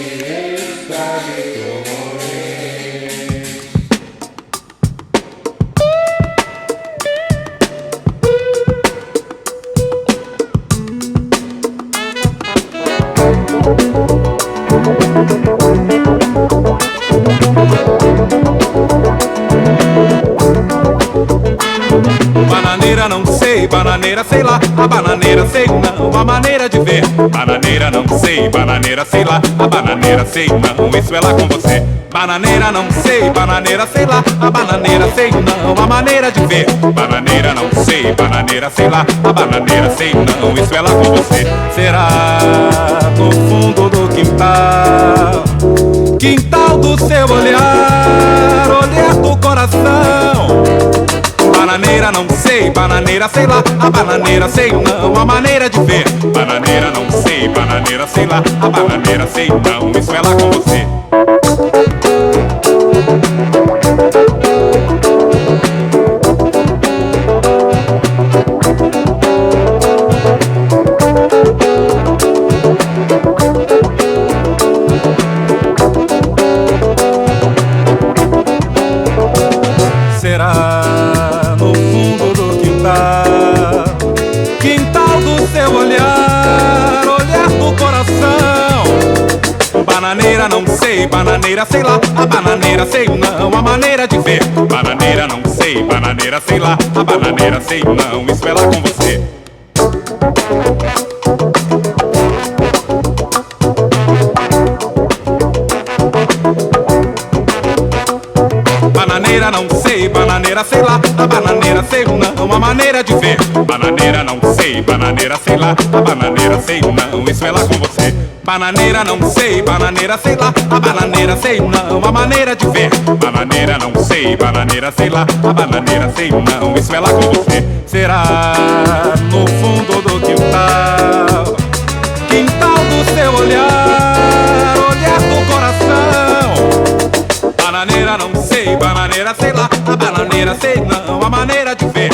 fiesta de tu amor. Bananeira não sei, bananeira sei lá, a bananeira sei não, a maneira de ver. Bananeira não sei, bananeira sei lá, a bananeira sei não, isso é lá com você. Bananeira não sei, bananeira sei lá, a bananeira sei não, a maneira de ver. Bananeira não sei, bananeira sei lá, a bananeira sei não, isso é lá com você. Será no fundo do quintal, quintal do seu olhar, olhar do coração. Bananeira não sei, bananeira sei lá, a bananeira sei não, a maneira de ver. Bananeira não sei, bananeira sei lá, a bananeira sei não, isso é lá com você. Será no fundo do quintal, quintal do seu olhar, olhar do coração. Bananeira não sei, bananeira sei lá, a bananeira sei não, a maneira de ver. Bananeira não sei, bananeira sei lá, a bananeira sei não, isso é lá com você. Bananeira não sei, bananeira sei lá, a bananeira sei não, a maneira de ver. Bananeira não sei, bananeira sei lá, a bananeira sei não, isso é lá com você. Bananeira não sei, bananeira sei lá, a bananeira sei não, a maneira de ver. Bananeira não sei, bananeira sei lá, a bananeira sei não, isso é lá com você. Será no fundo do quintal, quintal do seu olhar, olhar do coração. Bananeira não sei, bananeira sei lá, a bananeira sei não, a maneira de ver.